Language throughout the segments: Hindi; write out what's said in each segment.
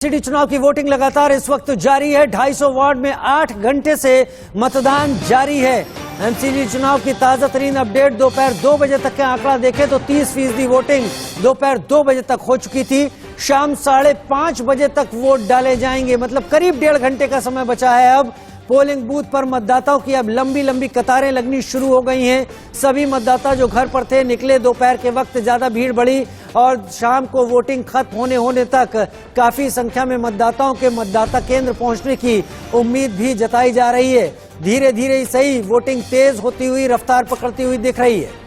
सिटी चुनाव की वोटिंग लगातार इस वक्त जारी है। 250 वार्ड में 8 घंटे से मतदान जारी है। एमसीडी चुनाव की ताजा तरीन अपडेट दोपहर 2 बजे तक का आंकड़ा देखें तो 30% वोटिंग दोपहर 2 बजे तक हो चुकी थी। शाम 5:30 बजे तक वोट डाले जाएंगे, मतलब करीब 1.5 घंटे का समय बचा है। अब पोलिंग बूथ पर मतदाताओं की अब लंबी लंबी कतारें लगनी शुरू हो गई हैं। सभी मतदाता जो घर पर थे निकले। दोपहर के वक्त ज्यादा भीड़ बढ़ी और शाम को वोटिंग खत्म होने तक काफी संख्या में मतदाताओं के मतदाता केंद्र पहुंचने की उम्मीद भी जताई जा रही है। धीरे धीरे ही सही वोटिंग तेज होती हुई रफ्तार पकड़ती हुई दिख रही है।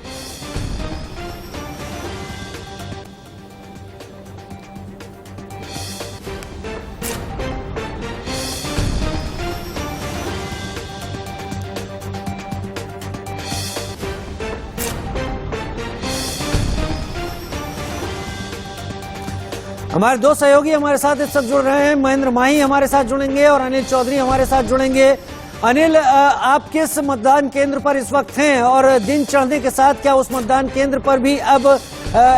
हमारे दो सहयोगी हमारे साथ इस वक्त जुड़ रहे हैं। महेंद्र माही हमारे साथ जुड़ेंगे और अनिल चौधरी हमारे साथ जुड़ेंगे। अनिल, आप किस मतदान केंद्र पर इस वक्त हैं और दिन चढ़ने के साथ क्या उस मतदान केंद्र पर भी अब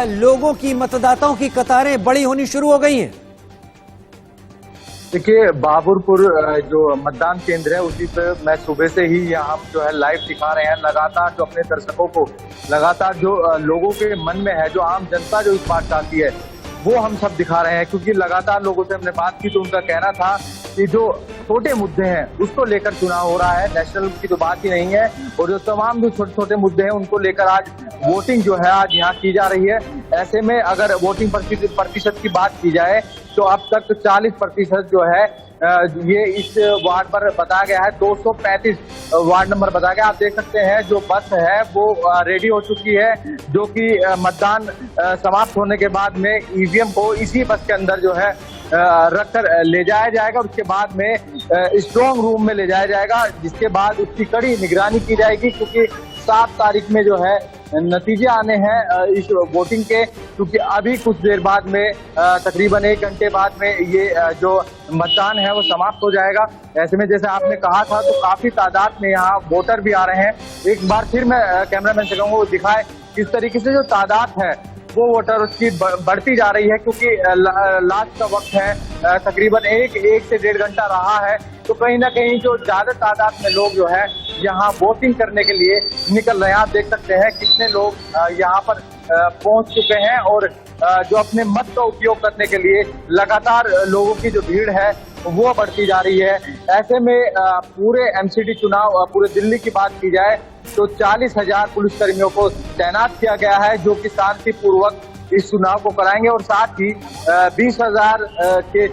लोगों की, मतदाताओं की कतारें बड़ी होनी शुरू हो गई हैं? देखिए, बहादुरपुर जो मतदान केंद्र है उसी पे मैं सुबह से ही यहाँ जो है लाइव दिखा रहे हैं। लगातार जो अपने दर्शकों को, लगातार जो लोगों के मन में है, जो आम जनता जो इस बात चाहती है वो हम सब दिखा रहे हैं। क्योंकि लगातार लोगों से हमने बात की तो उनका कहना था कि जो छोटे मुद्दे हैं उसको लेकर चुनाव हो रहा है, नेशनल की तो बात ही नहीं है। और जो तमाम जो छोटे छोटे मुद्दे हैं उनको लेकर आज वोटिंग जो है आज यहाँ की जा रही है। ऐसे में अगर वोटिंग प्रतिशत की बात की जाए तो अब तक 40% जो है ये इस वार्ड पर बताया गया है। 235 वार्ड नंबर बताया गया। आप देख सकते हैं जो बस है वो रेडी हो चुकी है, जो कि मतदान समाप्त होने के बाद में ईवीएम को इसी बस के अंदर जो है रखकर ले जाया जाएगा। उसके बाद में स्ट्रॉन्ग रूम में ले जाया जाएगा, जिसके बाद उसकी कड़ी निगरानी की जाएगी। क्योंकि 7 तारीख में जो है नतीजे आने हैं इस वोटिंग के। क्योंकि अभी कुछ देर बाद में तकरीबन 1 घंटे बाद में ये जो मतदान है वो समाप्त हो जाएगा। ऐसे में जैसे आपने कहा था तो काफी तादाद में यहाँ वोटर भी आ रहे हैं। एक बार फिर मैं कैमरामैन से कहूँगा वो दिखाए किस तरीके से जो तादाद है वो वोटर उसकी बढ़ती जा रही है। क्योंकि लास्ट का वक्त है तकरीबन 1 से 1.5 घंटा रहा है। तो कहीं ना कहीं जो ज्यादा तादाद में लोग जो है यहाँ वोटिंग करने के लिए निकल रहे हैं। आप देख सकते हैं कितने लोग यहाँ पर पहुंच चुके हैं और जो अपने मत का उपयोग करने के लिए लगातार लोगों की जो भीड़ है वो बढ़ती जा रही है। ऐसे में पूरे एमसीडी चुनाव, पूरे दिल्ली की बात की जाए तो 40,000 पुलिसकर्मियों को तैनात किया गया है, जो कि शांतिपूर्वक इस चुनाव को कराएंगे। और साथ ही 20,000 के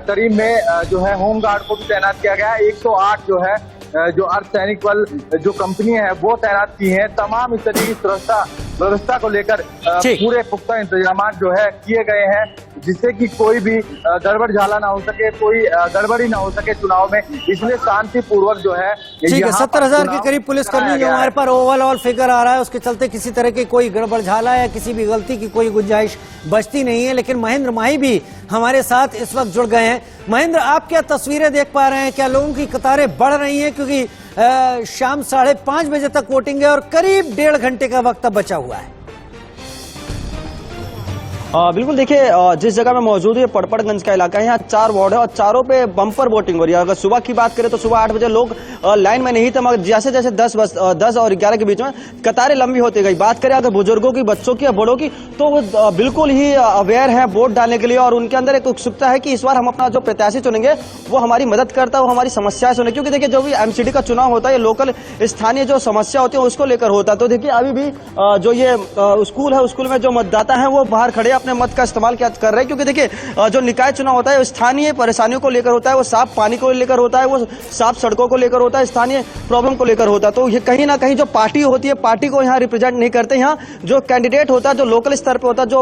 करीब में जो है होमगार्ड को भी तैनात किया गया है। 108 जो है जो अर्धसैनिक बल जो कंपनी है वो तैनात की है। तमाम इस तरीके की सुरक्षा व्यवस्था को लेकर पूरे पुख्ता इंतजाम जो है किए गए हैं, जिससे कि कोई भी गड़बड़ झाला ना हो सके, कोई गड़बड़ी ना हो सके चुनाव में। इसलिए शांतिपूर्वक जो है ठीक है। 70,000 के करीब पुलिसकर्मी जो हमारे पर ओवरऑल फिगर आ रहा है, उसके चलते किसी तरह की कोई गड़बड़ झाला या किसी भी गलती की कोई गुंजाइश बचती नहीं है। लेकिन महेंद्र माही भी हमारे साथ इस वक्त जुड़ गए हैं। महेंद्र, आप क्या तस्वीरें देख पा रहे हैं? क्या लोगों की कतारें बढ़ रही हैं? क्योंकि शाम 5:30 बजे तक वोटिंग है और करीब 1.5 घंटे का वक्त बचा हुआ है। बिल्कुल, देखिए जिस जगह में मौजूद है पड़पड़गंज का इलाका है, यहाँ 4 वार्ड है और चारों पे बम्पर वोटिंग हो रही है। अगर सुबह की बात करें तो सुबह 8 बजे लोग लाइन में नहीं थे, मगर जैसे जैसे 10 और 11 के बीच में कतारें लंबी होती गई। बात करें अगर बुजुर्गों की, बच्चों की या बड़ों की, तो वो बिल्कुल ही अवेयर है वोट डालने के लिए और उनके अंदर एक उत्सुकता है कि इस बार हम अपना जो प्रत्याशी चुनेंगे वो हमारी मदद करता है, वो हमारी समस्याएं सुने। क्योंकि देखिए जो भी एमसीडी का चुनाव होता है ये लोकल स्थानीय जो समस्या होती है उसको लेकर होता है। तो देखिए अभी भी जो ये स्कूल है, स्कूल में जो मतदाता है वो बाहर खड़े अपने मत का इस्तेमाल कर रहे हैं। क्योंकि देखिए जो निकाय चुनाव होता है स्थानीय परेशानियों को लेकर होता है, वो साफ पानी को लेकर होता है, वो साफ सड़कों को लेकर होता है, स्थानीय प्रॉब्लम को लेकर होता है। तो ये कहीं ना कहीं जो पार्टी होती है, पार्टी को यहाँ रिप्रेजेंट नहीं करते। यहाँ जो कैंडिडेट होता है, जो लोकल स्तर पे होता है, जो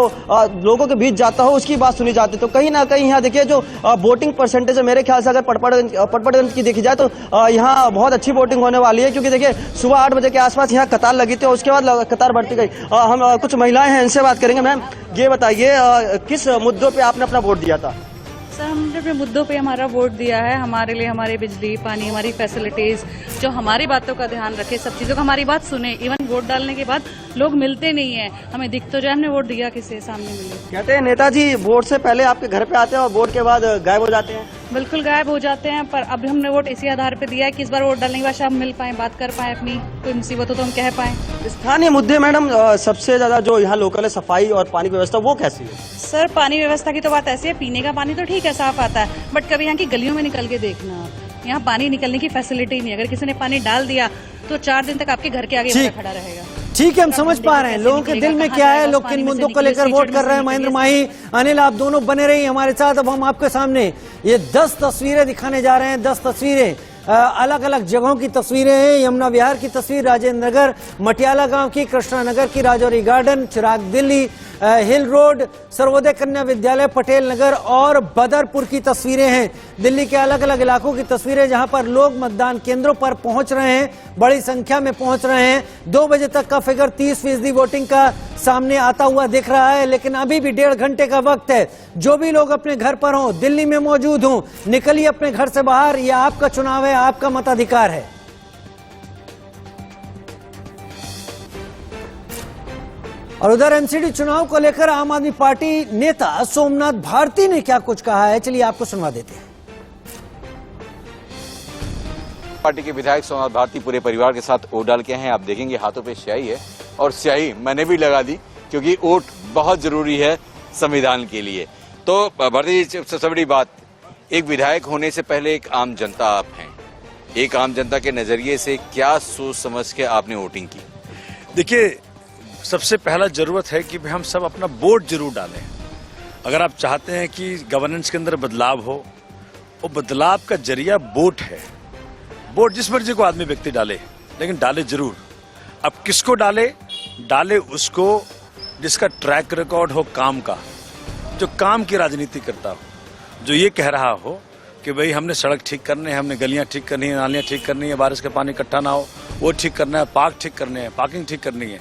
लोगों के बीच जाता हो, उसकी बात सुनी जाती है। तो कहीं ना कहीं यहाँ देखिए जो वोटिंग परसेंटेज है, मेरे ख्याल से अगर पड़पड़गंज की देखी जाए तो यहाँ बहुत अच्छी वोटिंग होने वाली है। क्योंकि देखिए सुबह 8 बजे के आसपास यहाँ कतार लगी थी और उसके बाद कतार बढ़ती गई। हम कुछ महिलाएं हैं, इनसे बात करेंगे। मैम, ये बताइए किस मुद्दों पे आपने अपना वोट दिया था? सर, हमने अपने मुद्दों पे हमारा वोट दिया है। हमारे लिए हमारे बिजली, पानी, हमारी फैसिलिटीज, जो हमारी बातों का ध्यान रखे, सब चीजों का हमारी बात सुने। इवन वोट डालने के बाद लोग मिलते नहीं है, हमें दिख तो जाए हमने वोट दिया किसे, सामने मिले। कहते हैं नेताजी वोट से पहले आपके घर पे आते हैं और वोट के बाद गायब हो जाते हैं। बिल्कुल गायब हो जाते हैं, पर अब हमने वोट इसी आधार पे दिया है कि इस बार वोट डालने के बाद शायद हम मिल पाए, बात कर पाए, अपनी कोई मुसीबत हो तो हम कह पाए। स्थानीय मुद्दे मैडम सबसे ज्यादा जो यहाँ लोकल है, सफाई और पानी की व्यवस्था, वो कैसी है? सर पानी व्यवस्था की तो बात ऐसी है, पीने का पानी तो ठीक है, साफ आता है, बट कभी यहाँ की गलियों में निकल के देखना आप, यहाँ पानी निकलने की फैसिलिटी नहीं है। अगर किसी ने पानी डाल दिया तो 4 दिन तक आपके घर के आगे बंदा खड़ा रहेगा। ठीक है, हम समझ पा रहे हैं लोगों के दिल में क्या है, लोग किन मुद्दों को लेकर वोट कर रहे हैं। महेंद्र माही, अनिल, आप दोनों बने रहिए हमारे साथ। अब हम आपके सामने ये 10 तस्वीरें दिखाने जा रहे हैं। 10 तस्वीरें अलग अलग जगहों की तस्वीरें हैं। यमुना विहार की तस्वीर, राजेंद्र नगर, मटियाला गांव की, कृष्णा नगर की, राजौरी गार्डन, चिराग दिल्ली, हिल रोड, सर्वोदय कन्या विद्यालय, पटेल नगर और बदरपुर की तस्वीरें हैं। दिल्ली के अलग अलग इलाकों की तस्वीरें जहां पर लोग मतदान केंद्रों पर पहुंच रहे हैं, बड़ी संख्या में पहुंच रहे हैं। 2 बजे तक का फिगर 30% वोटिंग का सामने आता हुआ दिख रहा है, लेकिन अभी भी 1.5 घंटे का वक्त है। जो भी लोग अपने घर पर हों, दिल्ली में मौजूद हों, निकलिए अपने घर से बाहर। यह आपका चुनाव है, आपका मताधिकार है। और उधर एमसीडी चुनाव को लेकर आम आदमी पार्टी नेता सोमनाथ भारती ने क्या कुछ कहा है, चलिए आपको सुनवा देते हैं। पार्टी के विधायक सोमनाथ भारती पूरे परिवार के साथ वोट डाल के हैं। आप देखेंगे हाथों पे स्याही है और स्याही मैंने भी लगा दी, क्योंकि वोट बहुत जरूरी है संविधान के लिए। तो भारती जी, सबसे बड़ी बात, एक विधायक होने से पहले एक आम जनता आप हैं। एक आम जनता के नजरिए से क्या सोच समझ के आपने वोटिंग की? देखिए, सबसे पहला जरूरत है कि हम सब अपना वोट जरूर डालें। अगर आप चाहते हैं कि गवर्नेंस के अंदर बदलाव हो, वो बदलाव का जरिया वोट है। वोट जिस मर्जी को आदमी व्यक्ति डाले, लेकिन डाले जरूर। अब किसको डाले? डाले उसको जिसका ट्रैक रिकॉर्ड हो काम का, जो काम की राजनीति करता हो, जो ये कह रहा हो कि भाई हमने सड़क ठीक करने हैं, हमने गलियां ठीक करनी है, नालियां ठीक करनी है, बारिश का पानी इकट्ठा ना हो वो ठीक करना है, पार्क ठीक करने हैं, पार्किंग ठीक करनी है,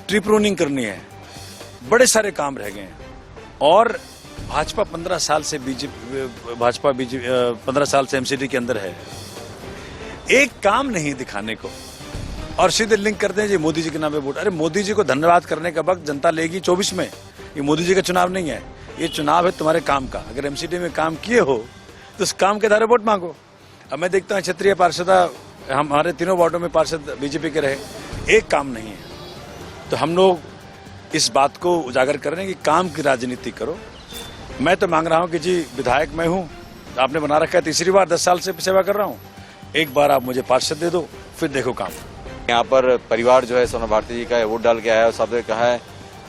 ट्री प्रूनिंग करनी है, बड़े सारे काम रह गए हैं। और भाजपा 15 साल से बीजेपी 15 साल से एमसीडी के अंदर है, एक काम नहीं दिखाने को, और सीधे लिंक करते हैं जी मोदी जी के नाम पे वोट। अरे मोदी जी को धन्यवाद करने का वक्त जनता लेगी 24 में। ये मोदी जी का चुनाव नहीं है, ये चुनाव है तुम्हारे काम का। अगर एमसीडी में काम किए हो तो उस काम के आधार वोट मांगो। अब मैं देखता हूँ क्षेत्रीय पार्षदा हमारे तीनों वार्डों में पार्षद बीजेपी के रहे, एक काम नहीं है। तो हम लोग इस बात को उजागर कर रहे हैं कि काम की राजनीति करो। मैं तो मांग रहा हूं कि जी विधायक मैं हूं, आपने बना रखा है, तीसरी बार 10 साल से सेवा कर रहा हूं, एक बार आप मुझे पार्षद दे दो, फिर देखो काम। यहाँ पर परिवार जो है सोमनाथ भारती जी का वोट डाल के आया है और साहब ने कहा है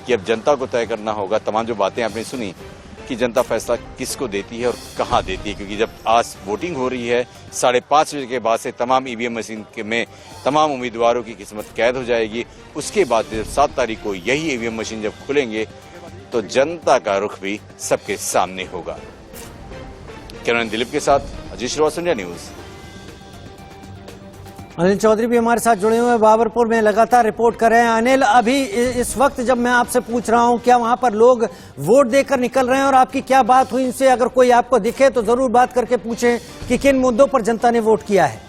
कि अब जनता को तय करना होगा। तमाम जो बातें आपने सुनी कि जनता फैसला किसको देती है और कहाँ देती है, क्योंकि जब आज वोटिंग हो रही है 5:30 बजे के बाद से तमाम ईवीएम मशीन में तमाम उम्मीदवारों की किस्मत कैद हो जाएगी। उसके बाद जब 7 तारीख को यही ईवीएम मशीन जब खुलेंगे तो जनता का रुख भी सबके सामने होगा। कैमरामैन दिलीप के साथ अजीत श्रीवास्तव, इंडिया न्यूज। अनिल चौधरी भी हमारे साथ जुड़े हुए हैं, बाबरपुर में लगातार रिपोर्ट कर रहे हैं। अनिल, अभी इस वक्त जब मैं आपसे पूछ रहा हूं, क्या वहां पर लोग वोट देकर निकल रहे हैं और आपकी क्या बात हुई इनसे? अगर कोई आपको दिखे तो जरूर बात करके पूछें कि किन मुद्दों पर जनता ने वोट किया है।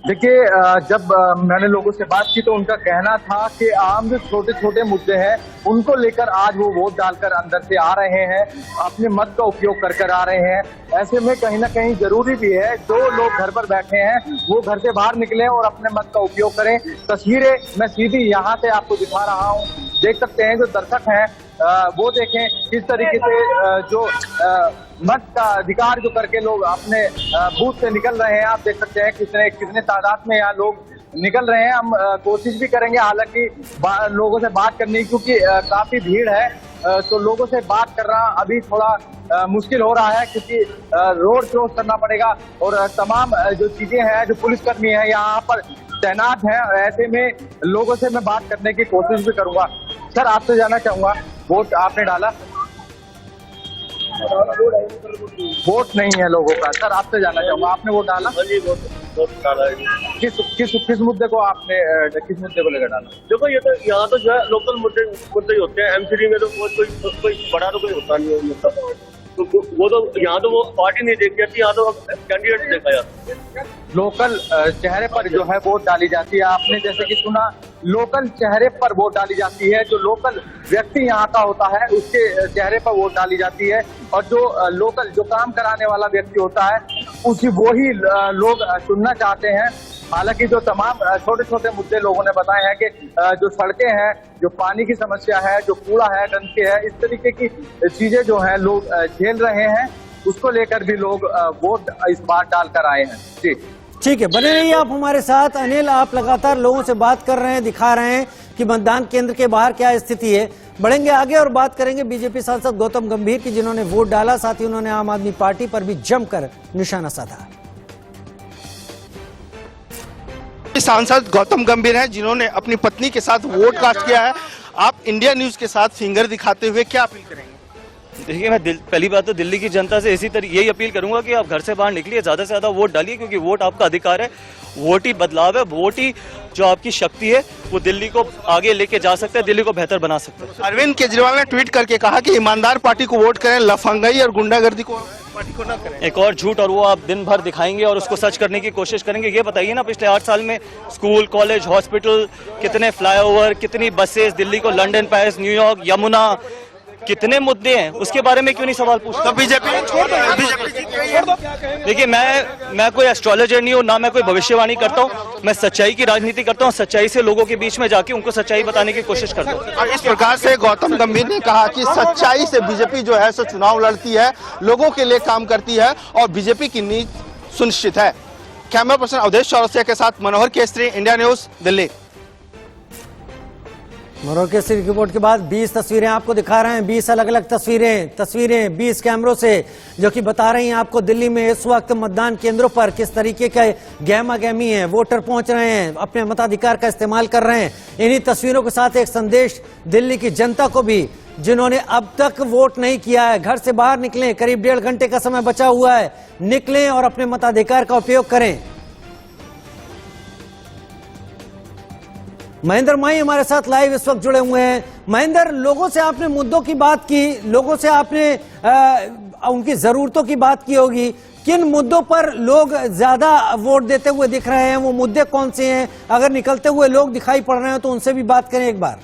देखिए, जब मैंने लोगों से बात की तो उनका कहना था कि आम जो छोटे छोटे मुद्दे हैं उनको लेकर आज वो वोट डालकर अंदर से आ रहे हैं, अपने मत का उपयोग कर आ रहे हैं। ऐसे में कहीं ना कहीं जरूरी भी है जो लोग घर पर बैठे हैं वो घर से बाहर निकलें और अपने मत का उपयोग करें। तस्वीरें मैं सीधी यहाँ से आपको दिखा रहा हूँ, देख सकते हैं जो दर्शक हैं वो देखें किस तरीके से जो मत का अधिकार जो करके लोग अपने बूथ से निकल रहे हैं। आप देख सकते हैं कितने तादाद में यहाँ लोग निकल रहे हैं। हम कोशिश भी करेंगे हालांकि लोगों से बात करने की, क्योंकि काफी भीड़ है, तो लोगों से बात करना अभी थोड़ा मुश्किल हो रहा है, क्योंकि रोड क्रॉस करना पड़ेगा और तमाम जो चीजें हैं, जो पुलिसकर्मी है यहाँ पर तैनात हैं। ऐसे में लोगों से मैं बात करने की कोशिश भी करूंगा। सर, आपसे जानना चाहूंगा, वोट आपने डाला? वोट नहीं है लोगों का। सर, आपसे जानना चाहूंगा, आपने वोट डाला? वोट डाला है। किस मुद्दे को आपने, किस मुद्दे को लेकर डाला? देखो, ये तो यहाँ तो जो है लोकल मुद्दे ही होते हैं। एमसीडी में तो कोई बड़ा तो कोई होता नहीं है मुद्दा। वो तो यहाँ तो वो पार्टी नहीं देखी जाती, यहाँ तो कैंडिडेट देखा जाता है। लोकल चेहरे पर जो है वोट डाली जाती है। आपने जैसे कि सुना, लोकल चेहरे पर वोट डाली जाती है। जो लोकल व्यक्ति यहाँ का होता है उसके चेहरे पर वोट डाली जाती है, और जो लोकल जो काम कराने वाला व्यक्ति होता है उसी वो ही लोग चुनना चाहते हैं। हालांकि जो तमाम छोटे छोटे मुद्दे लोगों ने बताए हैं कि जो सड़कें हैं, जो पानी की समस्या है, जो कूड़ा है, गंदगी है, इस तरीके की चीजें जो हैं लोग झेल रहे हैं, उसको लेकर भी लोग वोट इस बार डालकर आए हैं। जी ठीक है, बने रहिए आप हमारे साथ। अनिल, आप लगातार लोगों से बात कर रहे हैं, दिखा रहे हैं कि मतदान केंद्र के बाहर क्या स्थिति है। बढ़ेंगे आगे और बात करेंगे बीजेपी सांसद गौतम गंभीर की, जिन्होंने वोट डाला, साथ ही उन्होंने आम आदमी पार्टी पर भी जमकर निशाना साधा। सांसद गौतम गंभीर हैं, जिन्होंने अपनी पत्नी के साथ वोट कास्ट किया है। आप इंडिया न्यूज के साथ फिंगर दिखाते हुए क्या अपील करेंगे? देखिए, मैं पहली बात तो दिल्ली की जनता से यही अपील करूंगा कि आप घर से बाहर निकलिए, ज्यादा से ज्यादा वोट डालिए, क्योंकि वोट आपका अधिकार है। वोट ही बदलाव है, वोट ही जो आपकी शक्ति है वो दिल्ली को आगे लेके जा सकता है, दिल्ली को बेहतर बना सकता है। अरविंद केजरीवाल ने ट्वीट करके कहा कि ईमानदार पार्टी को वोट करें, लफंगाई और गुंडागर्दी को पार्टी को न करें। एक और झूठ, और वो आप दिन भर दिखाएंगे और उसको सच करने की कोशिश करेंगे। ये बताइए ना, पिछले 8 साल में स्कूल, कॉलेज, हॉस्पिटल, कितने फ्लाईओवर, कितनी बसेस, दिल्ली को लंदन, पेरिस, न्यूयॉर्क, यमुना, कितने मुद्दे हैं, उसके बारे में क्यों नहीं सवाल पूछते? तो बीजेपी छोड़ दो। देखिए, मैं कोई एस्ट्रोलॉजर नहीं हूँ, ना मैं कोई भविष्यवाणी करता हूँ। मैं सच्चाई की राजनीति करता हूँ, सच्चाई से लोगों के बीच में जाके उनको सच्चाई बताने की कोशिश करता हूँ। और इस प्रकार से गौतम गंभीर ने कहा कि सच्चाई से बीजेपी जो है सो चुनाव लड़ती है, लोगों के लिए काम करती है और बीजेपी की नीति सुनिश्चित है। कैमरा पर्सन अवधेश चौरसिया के साथ मनोहर केसरी, इंडिया न्यूज, दिल्ली। मनोहर केसरी रिपोर्ट के बाद 20 तस्वीरें आपको दिखा रहे हैं, 20 अलग अलग तस्वीरें 20 कैमरों से, जो कि बता रही हैं आपको दिल्ली में इस वक्त मतदान केंद्रों पर किस तरीके का गहमा गहमी है। वोटर पहुंच रहे हैं, अपने मताधिकार का इस्तेमाल कर रहे हैं। इन्हीं तस्वीरों के साथ एक संदेश दिल्ली की जनता को भी, जिन्होंने अब तक वोट नहीं किया है, घर से बाहर निकलें, करीब 1.5 घंटे का समय बचा हुआ है, निकलें और अपने मताधिकार का उपयोग करें। महेंद्र माई हमारे साथ लाइव इस वक्त जुड़े हुए हैं। महेंद्र, लोगों से आपने मुद्दों की बात की, लोगों से आपने उनकी जरूरतों की बात की होगी। किन मुद्दों पर लोग ज्यादा वोट देते हुए दिख रहे हैं, वो मुद्दे कौन से हैं? अगर निकलते हुए लोग दिखाई पड़ रहे हैं तो उनसे भी बात करें एक बार।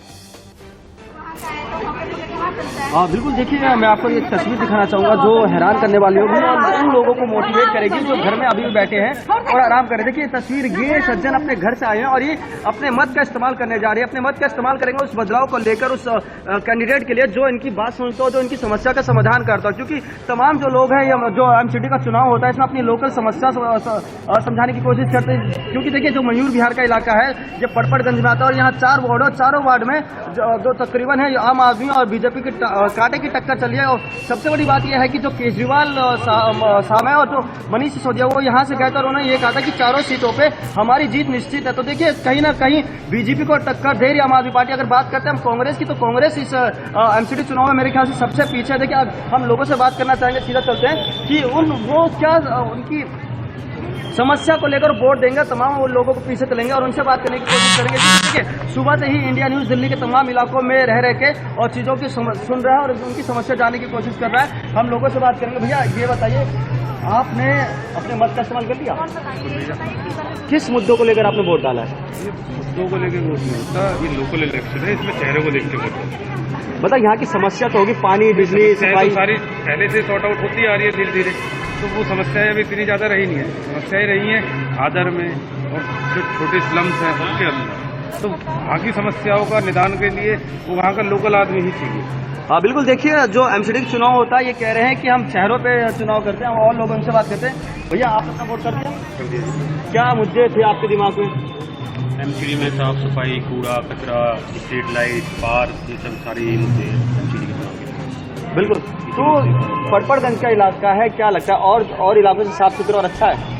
बिल्कुल, देखिए, मैं आपको एक तस्वीर दिखाना चाहूंगा जो हैरान करने वाली होगी और उन लोगों को मोटिवेट करेगी जो घर में अभी भी बैठे हैं और आराम कर रहे हैं। देखिए तस्वीर, ये सज्जन अपने घर से आए हैं और ये अपने मत का इस्तेमाल करने जा रहे हैं। अपने मत का इस्तेमाल करेंगे उस बदलाव को लेकर, उस कैंडिडेट के लिए जो इनकी बात सुनता हो, जो इनकी समस्या का समाधान करता हो। क्योंकि तमाम जो लोग हैं, जो एमसीडी का चुनाव होता है, इसमें अपनी लोकल समस्या समझाने की कोशिश करते हैं। क्योंकि देखिए, जो मयूर विहार का इलाका है, जो पड़पड़गंज में आता है और यहाँ 4 वार्ड है, चारों वार्ड में जो तकरीबन है आम आदमी और बीजेपी की कांटे की टक्कर चली है। और सबसे बड़ी बात यह है कि जो केजरीवाल साहब है और जो मनीष सिसोदिया, वो यहाँ से गए थे और उन्होंने ये कहा था कि चारों सीटों पे हमारी जीत निश्चित है। तो देखिए, कहीं ना कहीं बीजेपी को टक्कर दे रही है आम आदमी पार्टी। अगर बात करते हैं हम कांग्रेस की, तो कांग्रेस इस एमसीडी चुनाव में मेरे ख्याल से सबसे पीछे है। देखिए, अब हम लोगों से बात करना चाहेंगे, सीधा चलते हैं कि वो क्या उनकी समस्या को लेकर वोट देंगे। तमाम वो लोगों को पीछे चलेंगे और उनसे बात करने की कोशिश करेंगे। देखिए, सुबह से ही इंडिया न्यूज दिल्ली के तमाम इलाकों में रह के और चीज़ों की सुन रहा है और उनकी समस्या जानने की कोशिश कर रहा है। हम लोगों से बात करेंगे। भैया, ये बताइए, आपने अपने मत का इस्तेमाल कर लिया? किस मुद्दों को लेकर आपने वोट डाला है? मुद्दों को लेकर वोट नहीं होता, ये लोकल इलेक्शन है, इसमें चेहरे को देख के वोट होता है। बता, यहाँ की समस्या तो होगी, पानी, बिजली, सफाई, तो सारी पहले से सॉर्ट आउट होती आ रही है धीरे धीरे। तो वो समस्याएं अभी इतनी ज़्यादा रही नहीं है। समस्याएं रही हैं आदर में और जो छोटे स्लम्स हैं उसके अंदर। तो वहाँ की समस्याओं का निदान के लिए वो वहाँ का लोकल आदमी ही चाहिए। हाँ बिल्कुल, देखिए, जो एमसीडी का चुनाव होता है, ये कह रहे हैं कि हम शहरों पे चुनाव करते हैं और लोग उनसे बात करते हैं। भैया, आप अपना वोट कर दिया? क्या मुद्दे थे आपके दिमाग में? एमसीडी में साफ सफाई, कूड़ा कचरा, स्ट्रीट लाइट, पार्क, ये सब सारी मुद्दे एमसीडी के चुनाव के। बिल्कुल। तो पड़पड़गंज का इलाका है, क्या लगता है और इलाकों से साफ सुथरा और अच्छा है?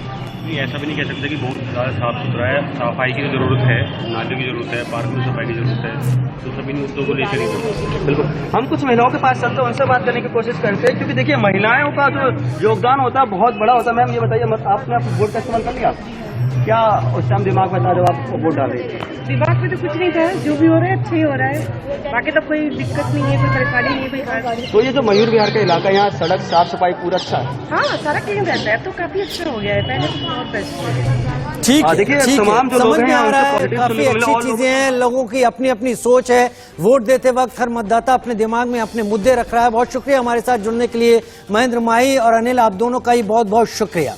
नहीं, ऐसा भी नहीं कह सकते कि बहुत ज़्यादा साफ सुथरा है। सफाई की तो ज़रूरत है, नालियों की ज़रूरत है, पार्क में सफाई की ज़रूरत है। तो सभी मुद्दों को लेकर ही। बिल्कुल, हम कुछ महिलाओं के पास चलते हैं, उनसे बात करने की कोशिश करते हैं। क्योंकि देखिए, महिलाओं का जो योगदान होता है बहुत बड़ा होता है। मैम, ये बताइए, आपने अपने वोट का इस्तेमाल कर लिया? क्या उस टाइम दिमाग में था जब आप वोट डाल रहे थे? दिमाग में तो कुछ नहीं था, जो भी हो रहा है अच्छे ही हो रहा है, बाकी तो कोई दिक्कत नहीं है, कोई परेशानी नहीं है, कोई खास। तो ये जो मयूर विहार का इलाका है, यहाँ सड़क साफ सफाई पूरा अच्छा है? हाँ, सारा क्लीन रहता है, अब तो काफी अच्छा हो गया है, पहले तो बहुत बेस्ट है। ठीक है, देखिए, ठीक है, तमाम जो लोग समझ में हैं, आ रहा उनसे है, positive काफी सुनने को मिला अच्छी और चीजें हैं, लोगों की अपनी अपनी सोच है। वोट देते वक्त हर मतदाता अपने दिमाग में अपने मुद्दे रख रहा है। बहुत शुक्रिया हमारे साथ जुड़ने के लिए महेंद्र माही और अनिल, आप दोनों का ही बहुत बहुत शुक्रिया।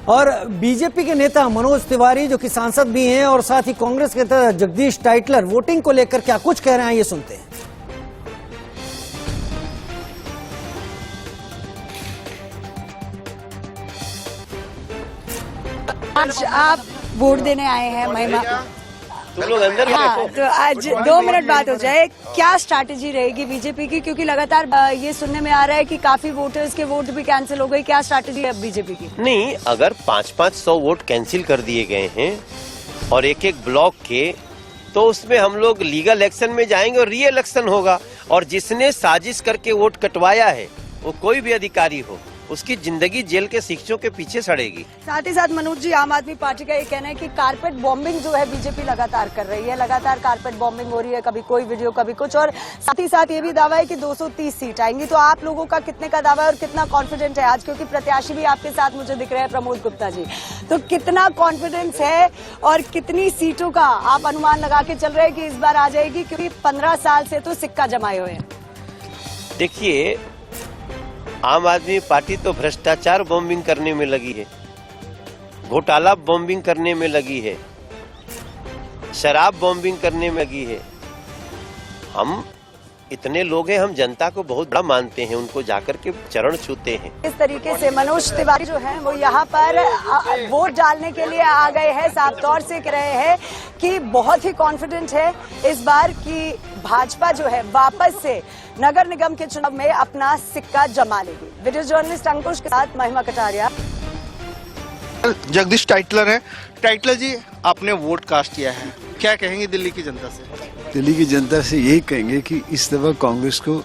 और बीजेपी के नेता मनोज तिवारी जो कि सांसद भी हैं और साथ ही कांग्रेस के नेता जगदीश टाइटलर वोटिंग को लेकर क्या कुछ कह रहे हैं, ये सुनते हैं। आज आप वोट देने आए हैं महिमा, तुम लोग अंदर हाँ, तो आज 2 मिनट बात हो जाए, क्या स्ट्रैटेजी रहेगी बीजेपी की, क्योंकि लगातार ये सुनने में आ रहा है कि काफी वोटर्स के वोट भी कैंसिल हो गई, क्या स्ट्रैटेजी है बीजेपी की? नहीं, अगर 500 वोट कैंसिल कर दिए गए हैं और एक एक ब्लॉक के, तो उसमें हम लोग लीगल एक्शन में जाएंगे और री इलेक्शन होगा, और जिसने साजिश करके वोट कटवाया है वो कोई भी अधिकारी हो, उसकी जिंदगी जेल के शिक्षों के पीछे सड़ेगी। साथ ही साथ मनोज जी, आम आदमी पार्टी का ये कहना है कि कारपेट बॉम्बिंग जो है बीजेपी लगातार कर रही है, लगातार कारपेट बॉम्बिंग हो रही है, कभी कोई वीडियो कभी कुछ, और साथ ही साथ ये भी दावा है कि 230 सीट आएंगी। तो आप लोगों का कितने का दावा है और कितना कॉन्फिडेंट है आज, क्योंकि प्रत्याशी भी आपके साथ मुझे दिख रहे हैं प्रमोद गुप्ता जी, तो कितना कॉन्फिडेंस है और कितनी सीटों का आप अनुमान लगा के चल रहे हैं कि इस बार आ जाएगी, क्योंकि 15 साल से तो सिक्का जमाए हुए हैं? देखिए, आम आदमी पार्टी तो भ्रष्टाचार बॉम्बिंग करने में लगी है, घोटाला बॉम्बिंग करने में लगी है, शराब बॉम्बिंग करने में लगी है। हम इतने लोग हैं, हम जनता को बहुत बड़ा मानते हैं, उनको जाकर के चरण छूते हैं। इस तरीके से मनोज तिवारी जो हैं वो यहाँ पर वोट डालने के लिए आ गए हैं, साफ तौर से कह रहे हैं कि बहुत ही कॉन्फिडेंट है इस बार कि भाजपा जो है वापस से नगर निगम के चुनाव में अपना सिक्का जमा लेगी। वीडियो जर्नलिस्ट अंकुश के साथ महिमा कटारिया। जगदीश टाइटलर है। टाइटलर जी, आपने वोट कास्ट किया है, क्या कहेंगे दिल्ली की जनता से? दिल्ली की जनता से यही कहेंगे कि इस दफा कांग्रेस को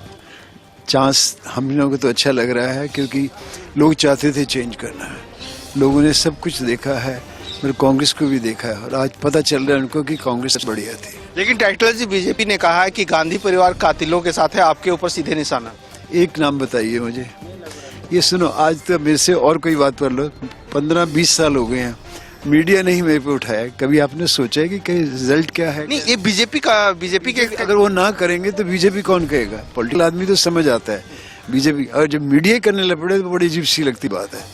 चांस हम लोगों को तो अच्छा लग रहा है, क्योंकि लोग चाहते थे चेंज करना है, लोगों ने सब कुछ देखा है, मेरे कांग्रेस को भी देखा है और आज पता चल रहा है उनको कि कांग्रेस बढ़िया थी। लेकिन टाइटलर जी, बीजेपी ने कहा है कि गांधी परिवार कातिलों के साथ है, आपके ऊपर सीधे निशाना। एक नाम बताइए मुझे, ये सुनो, आज तो मेरे से और कोई बात कर लो, 15-20 साल हो गए हैं, मीडिया नहीं मेरे पे उठाया, कभी आपने सोचा है कि कहीं रिजल्ट क्या है? नहीं, ये बीजेपी के अगर वो ना करेंगे तो बीजेपी कौन कहेगा? पॉलिटिकल आदमी तो समझ आता है बीजेपी, और जब मीडिया करने लग पड़े तो बड़ी अजीब सी लगती बात है।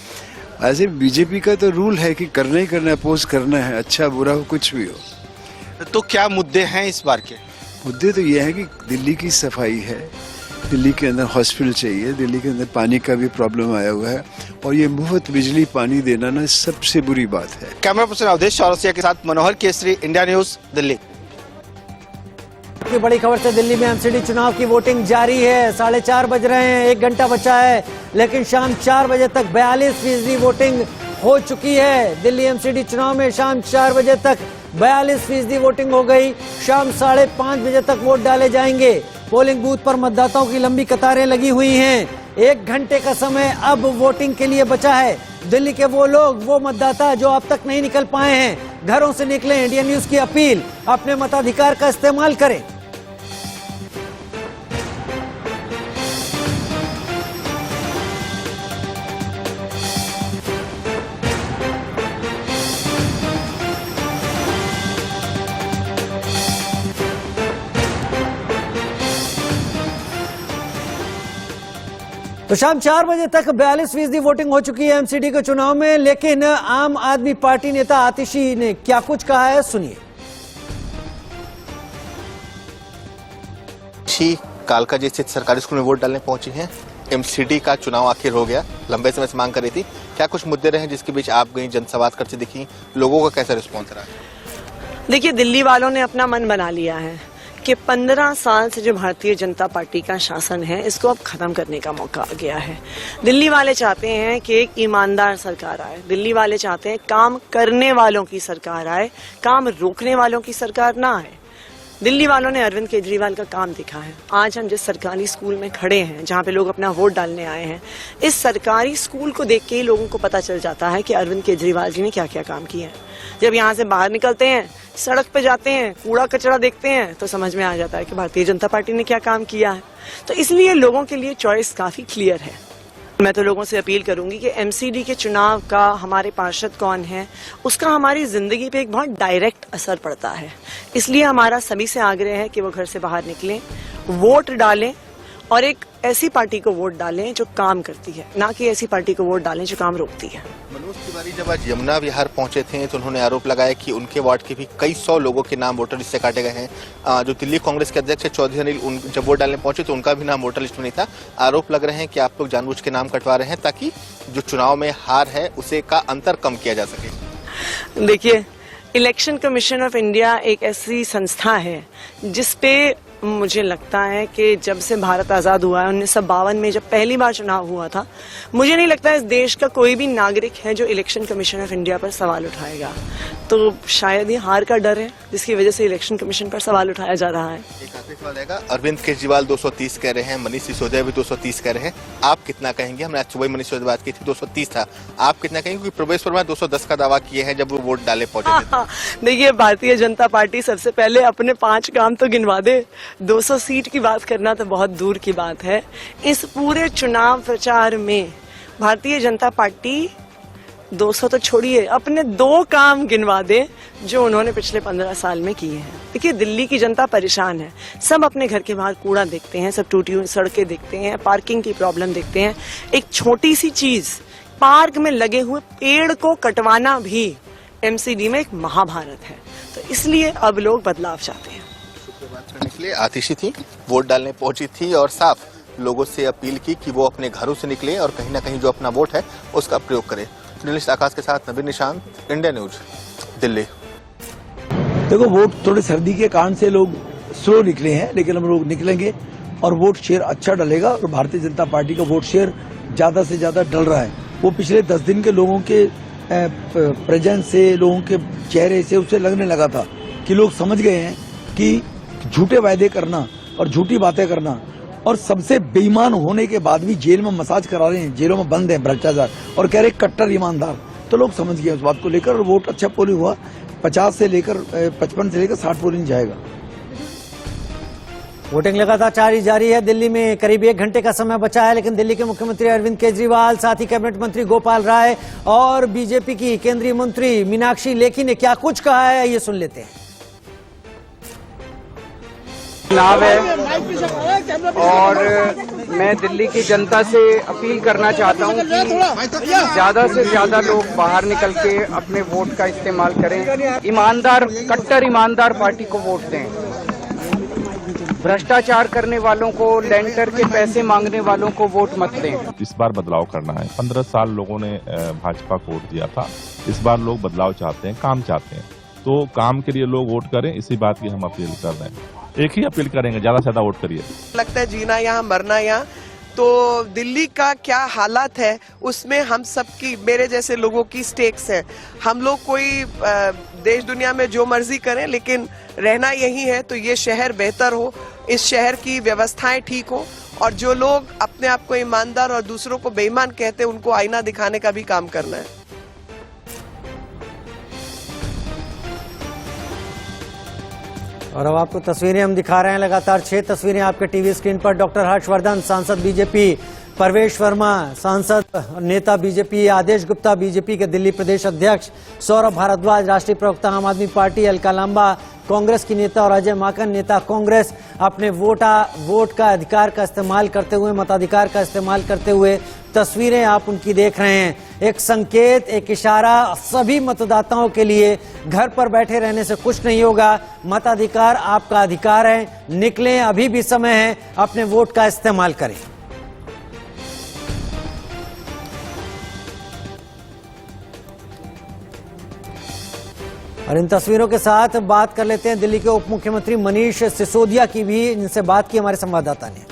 ऐसे बीजेपी का तो रूल है कि करना ही करना है, अपोज करना है, अच्छा बुरा हो कुछ भी हो। तो क्या मुद्दे हैं इस बार के? मुद्दे तो ये है कि दिल्ली की सफाई है, दिल्ली के अंदर हॉस्पिटल चाहिए, दिल्ली के अंदर पानी का भी प्रॉब्लम आया हुआ है, और ये मुफ्त बिजली पानी देना ना सबसे बुरी बात है। कैमरा पर्सन अवधेश चौरसिया के साथ मनोहर केसरी, इंडिया न्यूज, दिल्ली। की बड़ी खबर से दिल्ली में एमसीडी चुनाव की वोटिंग जारी है। 4:30 बज रहे हैं, 1 घंटा बचा है, लेकिन शाम 4 बजे तक 42% वोटिंग हो चुकी है। दिल्ली एमसीडी चुनाव में शाम 4 बजे तक 42% वोटिंग हो गई। शाम 5:30 बजे तक वोट डाले जाएंगे। पोलिंग बूथ पर मतदाताओं की लंबी कतारें लगी हुई हैं। 1 घंटे का समय अब वोटिंग के लिए बचा है। दिल्ली के वो लोग, वो मतदाता जो अब तक नहीं निकल पाए हैं, घरों से निकलें। इंडिया न्यूज की अपील, अपने मताधिकार का इस्तेमाल करें। तो शाम 4 बजे तक 42% वोटिंग हो चुकी है एमसीडी के चुनाव में, लेकिन आम आदमी पार्टी नेता आतिशी ने क्या कुछ कहा है, सुनिए। कालका जी स्थित सरकारी स्कूल में वोट डालने पहुंची हैं। एमसीडी का चुनाव आखिर हो गया, लंबे समय से मांग कर रही थी। क्या कुछ मुद्दे रहे जिसके बीच आप गई, जनसंवाद करती दिखी, लोगों का कैसा रिस्पॉन्स रहा? देखिए, दिल्ली वालों ने अपना मन बना लिया है कि 15 साल से जो भारतीय जनता पार्टी का शासन है, इसको अब खत्म करने का मौका आ गया है। दिल्ली वाले चाहते हैं कि एक ईमानदार सरकार आए। दिल्ली वाले चाहते हैं काम करने वालों की सरकार आए, काम रोकने वालों की सरकार ना आए। दिल्ली वालों ने अरविंद केजरीवाल का काम देखा है। आज हम जिस सरकारी स्कूल में खड़े हैं, जहां पे लोग अपना वोट डालने आए हैं, इस सरकारी स्कूल को देख के ही लोगों को पता चल जाता है कि अरविंद केजरीवाल जी ने क्या क्या काम किया है। जब यहाँ से बाहर निकलते हैं, सड़क पे जाते हैं, कूड़ा कचरा देखते हैं, तो समझ में आ जाता है कि भारतीय जनता पार्टी ने क्या काम किया है। तो इसलिए लोगों के लिए चॉइस काफी क्लियर है। मैं तो लोगों से अपील करूंगी कि एमसीडी के चुनाव का हमारे पार्षद कौन है, उसका हमारी जिंदगी पे एक बहुत डायरेक्ट असर पड़ता है। इसलिए हमारा सभी से आग्रह है कि वो घर से बाहर निकलें, वोट डालें और एक ऐसी पार्टी को वोट डालें जो काम करती है, ना कि ऐसी पार्टी को वोट डालें जो काम रोकती है। मनोज तिवारी जब आज यमुना विहार पहुंचे थे तो उन्होंने आरोप लगाया कि उनके वार्ड के भी कई 100 लोगों के नाम वोटर लिस्ट से काटे गए हैं। जो दिल्ली कांग्रेस के अध्यक्ष चौधरी अनिल जब वोट डालने पहुंचे तो उनका भी नाम वोटर लिस्ट में नहीं था। आरोप लग रहे हैं कि आप लोग जानबूझ के नाम कटवा रहे हैं ताकि जो चुनाव में हार है उसे का अंतर कम किया जा सके। देखिए, इलेक्शन कमीशन ऑफ इंडिया एक ऐसी संस्था है जिसपे मुझे लगता है कि जब से भारत आजाद हुआ है 1952 में जब पहली बार चुनाव हुआ था, मुझे नहीं लगता इस देश का कोई भी नागरिक है जो इलेक्शन कमीशन ऑफ इंडिया पर सवाल उठाएगा। तो शायद ये हार का डर है जिसकी वजह से इलेक्शन कमीशन पर सवाल उठाया जा रहा है। एक आखिरी सवाल रहेगा, अरविंद केजरीवाल 230 कह रहे हैं, मनीष सिसोदिया भी 230 कह रहे हैं, आप कितना कहेंगे? हमने आज सुबह मनीष सिसोदिया बात की थी 230 था, आप कितना कहेंगे? क्योंकि प्रवेश वर्मा 210 का दावा किए हैं जब वो वोट डाले पहुंचे थे। देखिए, भारतीय जनता पार्टी सबसे पहले अपने 5 काम तो गिनवा दे। 200 सीट की बात करना तो बहुत दूर की बात है। इस पूरे चुनाव प्रचार में भारतीय जनता पार्टी 200 तो छोड़िए, अपने 2 काम गिनवा दे जो उन्होंने पिछले 15 साल में किए हैं। देखिए, दिल्ली की जनता परेशान है। सब अपने घर के बाहर कूड़ा देखते हैं, सब टूटी हुई सड़कें देखते हैं, पार्किंग की प्रॉब्लम देखते हैं। एक छोटी सी चीज, पार्क में लगे हुए पेड़ को कटवाना भी एमसीडी में एक महाभारत है। तो इसलिए अब लोग बदलाव चाहते हैं। बात करने के लिए आतिशी थी, वोट डालने पहुंची थी और साफ लोगों से अपील की कि वो अपने घरों से निकले और कहीं ना कहीं जो अपना वोट है उसका प्रयोग करें। जर्नलिस्ट आकाश के साथ नबीन निशांत, इंडिया न्यूज, दिल्ली। देखो, वोट थोड़े सर्दी के कारण से लोग स्लो निकले हैं, लेकिन हम लोग निकलेंगे और वोट शेयर अच्छा डलेगा और भारतीय जनता पार्टी का वोट शेयर ज्यादा से ज्यादा डल रहा है। वो पिछले 10 दिन के लोगों के प्रेजेंस से, लोगों के चेहरे से उससे लगने लगा था कि लोग समझ गए हैं कि झूठे वायदे करना और झूठी बातें करना और सबसे बेईमान होने के बाद भी जेल में मसाज करा रहे हैं, जेलों में बंद है भ्रष्टाचार और कह रहे कट्टर ईमानदार। तो लोग समझ गए उस बात को लेकर और वोट अच्छा पोलिंग हुआ। 55 से लेकर 60 पोलिंग जाएगा। वोटिंग लगातार जारी है। दिल्ली में करीब 1 घंटे का समय बचा है, लेकिन दिल्ली के मुख्यमंत्री अरविंद केजरीवाल, साथ ही कैबिनेट मंत्री गोपाल राय और बीजेपी की केंद्रीय मंत्री मीनाक्षी लेखी ने क्या कुछ कहा है, ये सुन लेते हैं। चुनाव है और मैं दिल्ली की जनता से अपील करना चाहता हूं कि ज्यादा से ज्यादा लोग बाहर निकल के अपने वोट का इस्तेमाल करें। ईमानदार, कट्टर ईमानदार पार्टी को वोट दें। भ्रष्टाचार करने वालों को, लेंटर के पैसे मांगने वालों को वोट मत दें। इस बार बदलाव करना है। 15 साल लोगों ने भाजपा को वोट दिया था। इस बार लोग बदलाव चाहते हैं, काम चाहते हैं, तो काम के लिए लोग वोट करें। इसी बात की हम अपील कर रहे हैं। एक ही अपील करेंगे, ज्यादा से ज्यादा वोट करिए। लगता है जीना यहाँ मरना यहाँ। तो दिल्ली का क्या हालात है उसमें हम सबकी, मेरे जैसे लोगों की स्टेक्स है। हम लोग कोई देश दुनिया में जो मर्जी करें, लेकिन रहना यही है तो ये शहर बेहतर हो, इस शहर की व्यवस्थाएं ठीक हो और जो लोग अपने आप को ईमानदार और दूसरों को बेईमान कहते हैं उनको आईना दिखाने का भी काम करना है। और अब आपको तस्वीरें हम दिखा रहे हैं, लगातार 6 तस्वीरें आपके टीवी स्क्रीन पर। डॉक्टर हर्षवर्धन, सांसद बीजेपी, परवेश वर्मा, सांसद नेता बीजेपी, आदेश गुप्ता बीजेपी के दिल्ली प्रदेश अध्यक्ष, सौरभ भारद्वाज राष्ट्रीय प्रवक्ता आम आदमी पार्टी, अलका लांबा कांग्रेस की नेता और अजय माकन नेता कांग्रेस अपने वोट का अधिकार का इस्तेमाल करते हुए, मताधिकार का इस्तेमाल करते हुए तस्वीरें आप उनकी देख रहे हैं। एक संकेत, एक इशारा सभी मतदाताओं के लिए, घर पर बैठे रहने से कुछ नहीं होगा। मताधिकार आपका अधिकार है, निकलें, अभी भी समय है, अपने वोट का इस्तेमाल करें। और इन तस्वीरों के साथ बात कर लेते हैं दिल्ली के उप मुख्यमंत्री मनीष सिसोदिया की भी, जिनसे बात की हमारे संवाददाता ने।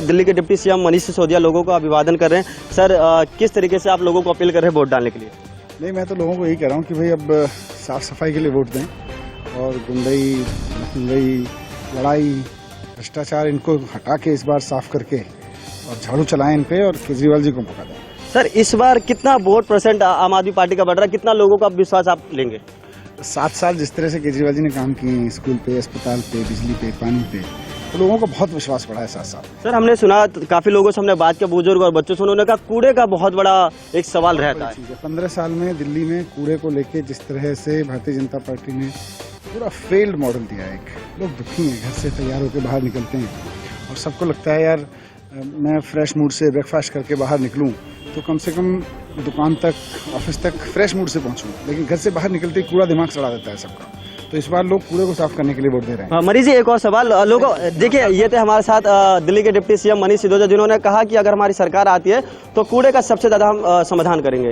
दिल्ली के डिप्टी सीएम मनीष सिसोदिया लोगों का अभिवादन कर रहे हैं। सर किस तरीके से आप लोगों को अपील कर रहे हैं वोट डालने के लिए? नहीं, मैं तो लोगों को यही कह रहा हूँ कि भाई अब साफ सफाई के लिए वोट दें और गुंडई, लफंगई, लड़ाई, भ्रष्टाचार इनको हटा के इस बार साफ करके और झाड़ू चलाएं इन पे और केजरीवाल जी को मौका दें। सर इस बार कितना वोट % आम आदमी पार्टी का बढ़ रहा है, कितना लोगों का विश्वास आप लेंगे? 7 साल जिस तरह से केजरीवाल जी ने काम किए स्कूल पे, अस्पताल पे, बिजली पे, पानी पे, तो लोगों को बहुत विश्वास बढ़ा है 7 साल। सर हमने सुना काफी लोगों से हमने बात किया, बुजुर्ग और बच्चों से, उन्होंने कहा कूड़े का बहुत बड़ा एक सवाल रहता है। 15 साल में दिल्ली में कूड़े को लेके जिस तरह से भारतीय जनता पार्टी ने पूरा फेल्ड मॉडल दिया है। लोग दुखी हैं, घर से तैयार होकर बाहर निकलते हैं और सबको लगता है यार मैं फ्रेश मूड से ब्रेकफास्ट करके बाहर निकलूं तो कम से कम दुकान तक, ऑफिस तक फ्रेश मूड से पहुंचूं, लेकिन घर से बाहर निकलते ही कूड़ा दिमाग चढ़ा देता है सबका। तो इस बार लोग कूड़े को साफ करने के लिए वोट दे रहे हैं। मनीष जी एक और सवाल, लोगों देखिए ये थे हमारे साथ दिल्ली के डिप्टी CM मनीष सिसोदिया, जिन्होंने कहा कि अगर हमारी सरकार आती है तो कूड़े का सबसे ज्यादा हम समाधान करेंगे।